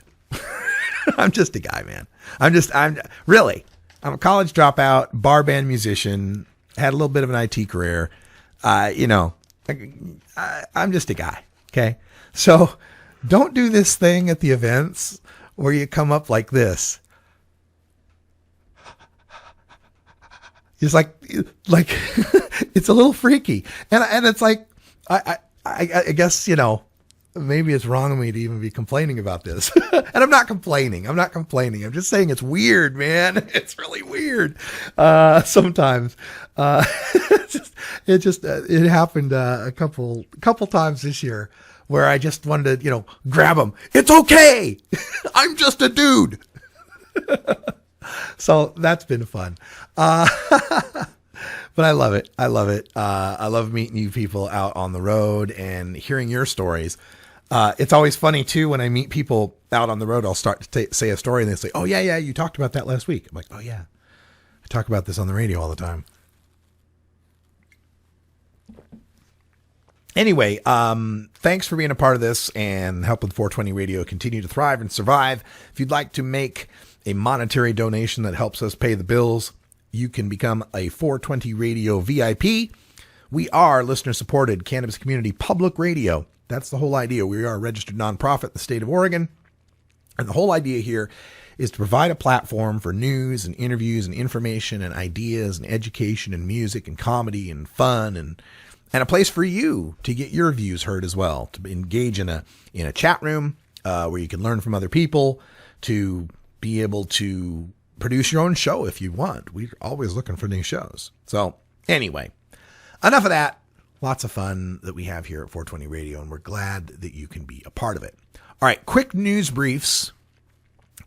I'm just a guy, man. I'm a college dropout, bar band musician, had a little bit of an IT career. I'm just a guy. Okay. So don't do this thing at the events where you come up like this. It's like it's a little freaky. And it's like, I guess, maybe it's wrong of me to even be complaining about this. And I'm not complaining. I'm just saying it's weird, man. It's really weird. Sometimes, it happened a couple times this year where I just wanted to, grab him. It's okay. I'm just a dude. So that's been fun. But I love it. I love meeting you people out on the road and hearing your stories. It's always funny too, when I meet people out on the road, I'll start to say a story and they say, oh yeah, you talked about that last week. I'm like, oh yeah, I talk about this on the radio all the time. Anyway, thanks for being a part of this and helping 420 Radio continue to thrive and survive. If you'd like to make a monetary donation that helps us pay the bills, you can become a 420 Radio VIP. We are listener-supported cannabis community public radio. That's the whole idea. We are a registered nonprofit in the state of Oregon. And the whole idea here is to provide a platform for news and interviews and information and ideas and education and music and comedy and fun and a place for you to get your views heard as well, to engage in a chat room where you can learn from other people, to be able to produce your own show if you want. We're always looking for new shows. So anyway, enough of that. Lots of fun that we have here at 420 Radio, and we're glad that you can be a part of it. All right, quick news briefs.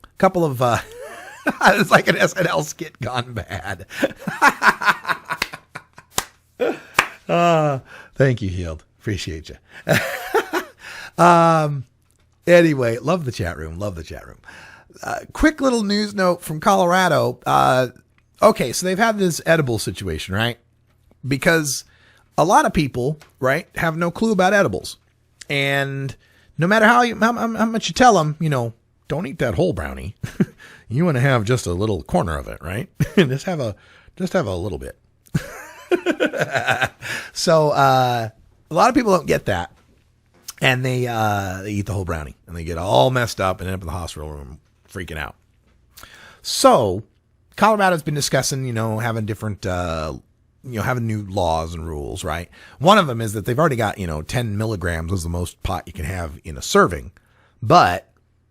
A couple of, it's like an SNL skit gone bad. Thank you, Healed. Appreciate you. Anyway, love the chat room. Quick little news note from Colorado. Okay, so they've had this edible situation, right? Because a lot of people, right, have no clue about edibles. And no matter how much you tell them, don't eat that whole brownie. You want to have just a little corner of it, right? just have a little bit. So a lot of people don't get that. And they eat the whole brownie. And they get all messed up and end up in the hospital room freaking out. So Colorado's been discussing, having different having new laws and rules, right? One of them is that they've already got, 10 milligrams is the most pot you can have in a serving, but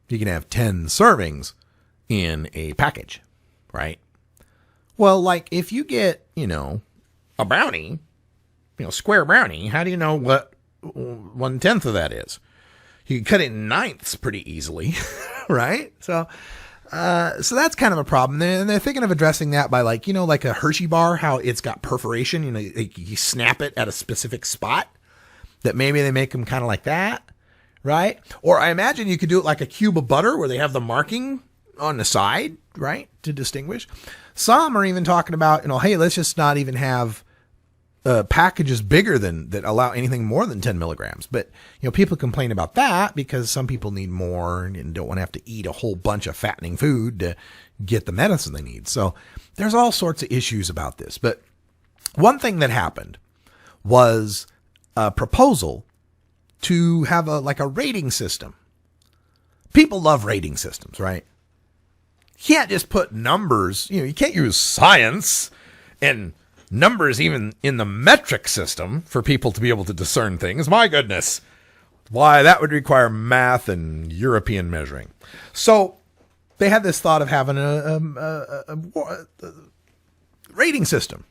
you can have 10 servings in a package, right? Well, like if you get, a brownie, square brownie, how do you know 1/10 of that is. You can cut it in ninths pretty easily, right? So that's kind of a problem. And they're thinking of addressing that by like a Hershey bar, how it's got perforation, you snap it at a specific spot, that maybe they make them kind of like that, right? Or I imagine you could do it like a cube of butter where they have the marking on the side, right, to distinguish. Some are even talking about, hey, let's just not even have packages bigger that allow anything more than 10 milligrams. But, people complain about that because some people need more and don't want to have to eat a whole bunch of fattening food to get the medicine they need. So there's all sorts of issues about this. But one thing that happened was a proposal to have a rating system. People love rating systems, right? You can't just put numbers, you can't use science and numbers even in the metric system for people to be able to discern things. My goodness. Why, that would require math and European measuring. So they had this thought of having a rating system,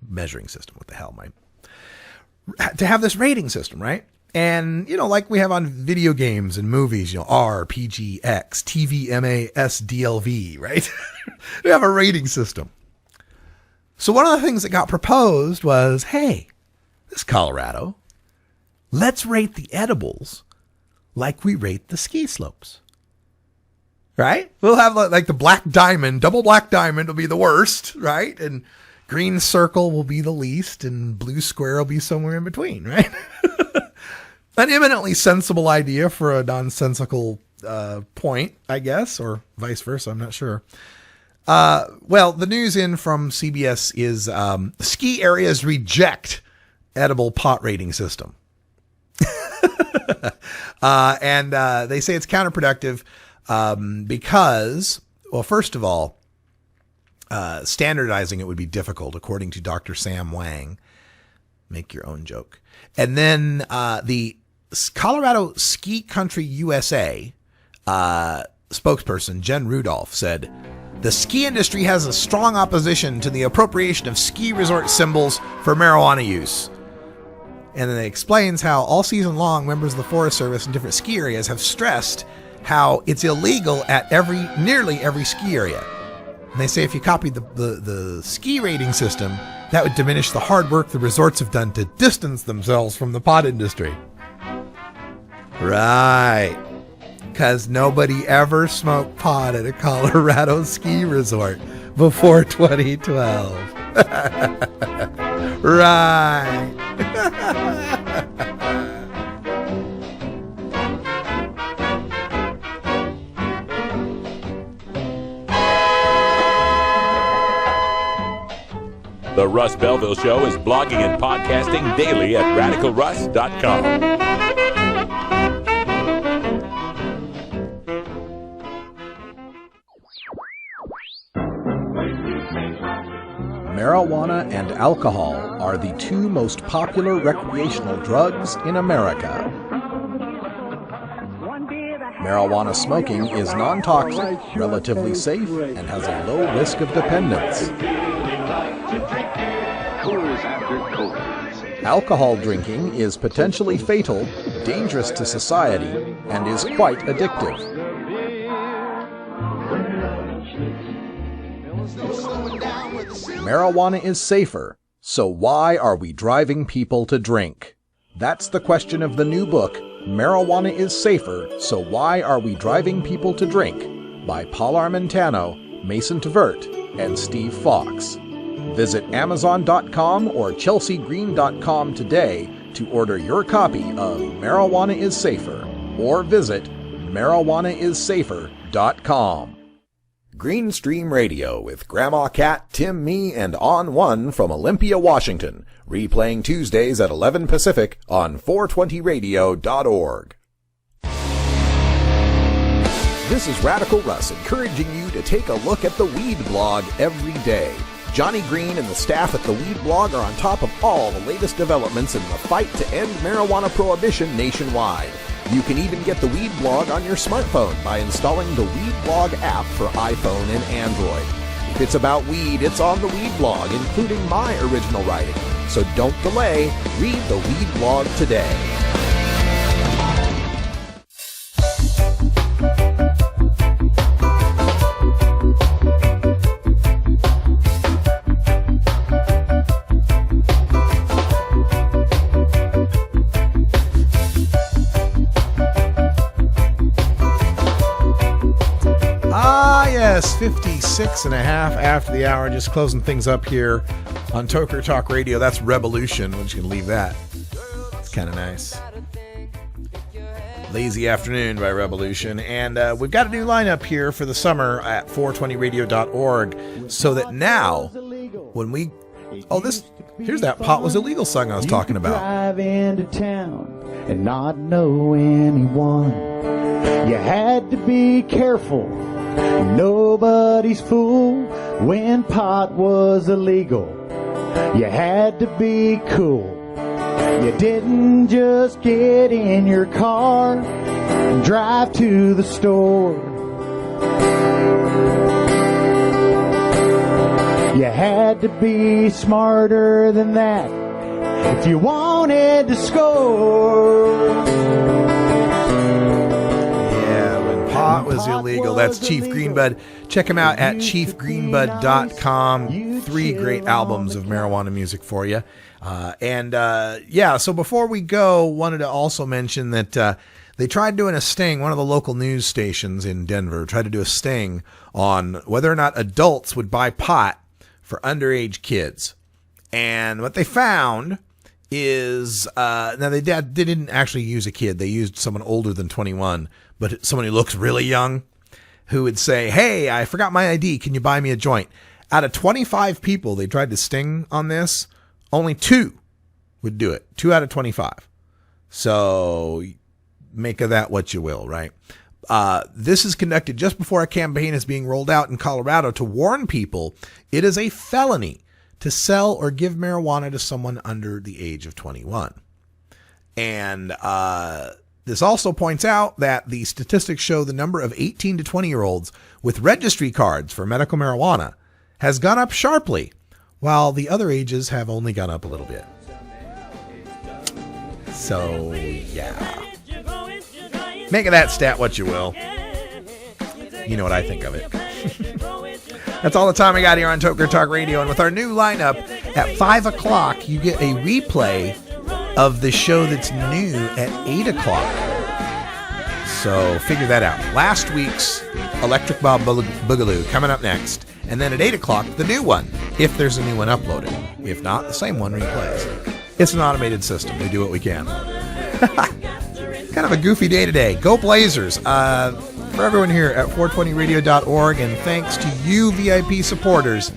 measuring system. What the hell, to have this rating system, right? And, like we have on video games and movies, R, PG, X, TV, MA, S, DLV, right? We have a rating system. So one of the things that got proposed was, hey, this is Colorado. Let's rate the edibles like we rate the ski slopes. Right? We'll have like the black diamond, double black diamond will be the worst, right? And green circle will be the least, and blue square will be somewhere in between, right? An eminently sensible idea for a nonsensical point, I guess, or vice versa. I'm not sure. Well, the news in from CBS is ski areas reject edible pot rating system. And they say it's counterproductive because, well, first of all, standardizing it would be difficult, according to Dr. Sam Wang. Make your own joke. And then the Colorado Ski Country USA spokesperson Jen Rudolph said, the ski industry has a strong opposition to the appropriation of ski resort symbols for marijuana use. And then it explains how all season long members of the Forest Service in different ski areas have stressed how it's illegal at nearly every ski area. And they say if you copied the ski rating system, that would diminish the hard work the resorts have done to distance themselves from the pot industry. Right. Because nobody ever smoked pot at a Colorado ski resort before 2012. Right. The Russ Belville Show is blogging and podcasting daily at radicalruss.com. Marijuana and alcohol are the two most popular recreational drugs in America. Marijuana smoking is non-toxic, relatively safe, and has a low risk of dependence. Alcohol drinking is potentially fatal, dangerous to society, and is quite addictive. Marijuana is safer, so why are we driving people to drink? That's the question of the new book, Marijuana is Safer, So Why Are We Driving People to Drink? By Paul Armentano, Mason Tvert, and Steve Fox. Visit Amazon.com or ChelseaGreen.com today to order your copy of Marijuana is Safer, or visit MarijuanaIsSafer.com. Green Stream Radio with Grandma Cat, Tim, me, and On One from Olympia, Washington. Replaying Tuesdays at 11 Pacific on 420radio.org. This is Radical Russ encouraging you to take a look at the Weed Blog every day. Johnny Green and the staff at the Weed Blog are on top of all the latest developments in the fight to end marijuana prohibition nationwide. You can even get the Weed Blog on your smartphone by installing the Weed Blog app for iPhone and Android. If it's about weed, it's on the Weed Blog, including my original writing. So don't delay. Read the Weed Blog today. Yes, 56 and a half after the hour, just closing things up here on Toker Talk Radio. That's Revolution. We're just going to leave that. It's kind of nice. Lazy Afternoon by Revolution. And we've got a new lineup here for the summer at 420radio.org, so that now, when we... Oh, here's that Pot Was Illegal song I was talking about. Drive into town and not know anyone. You had to be careful. Nobody's fool when pot was illegal. You had to be cool. You didn't just get in your car and drive to the store. You had to be smarter than that if you wanted to score. Pot was illegal. That's Chief Greenbud. Check him out at chiefgreenbud.com. 3 great albums of marijuana music for you. So before we go, wanted to also mention that they tried doing a sting. One of the local news stations in Denver tried to do a sting on whether or not adults would buy pot for underage kids. And what they found is, now they didn't actually use a kid. They used someone older than 21, but someone who looks really young, who would say, hey, I forgot my ID. Can you buy me a joint? Out of 25 people they tried to sting on this, only 2 would do it. 2 out of 25. So make of that what you will, right? This is conducted just before a campaign is being rolled out in Colorado to warn people it is a felony to sell or give marijuana to someone under the age of 21. And this also points out that the statistics show the number of 18 to 20-year-olds with registry cards for medical marijuana has gone up sharply, while the other ages have only gone up a little bit. So, yeah. Make of that stat what you will. You know what I think of it. That's all the time I got here on Toker Talk Radio. And with our new lineup, at 5 o'clock, you get a replay of the show that's new at 8 o'clock. So figure that out. Last week's Electric Bob Boogaloo coming up next. And then at 8 o'clock, the new one, if there's a new one uploaded. If not, the same one replays. It's an automated system. We do what we can. Kind of a goofy day today. Go Blazers. For everyone here at 420radio.org, and thanks to you VIP supporters,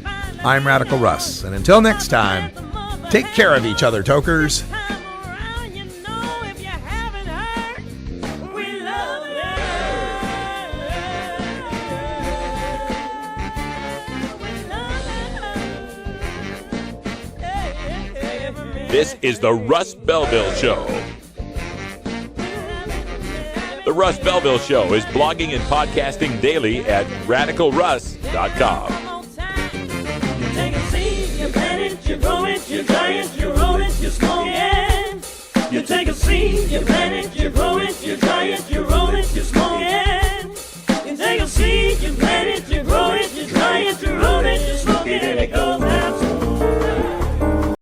I'm Radical Russ. And until next time, take care of each other, Tokers. This is the Russ Belville Show. The Russ Belville Show is blogging and podcasting daily at radicalruss.com. You take a seed, you plant it, you grow it, you dry it, you roll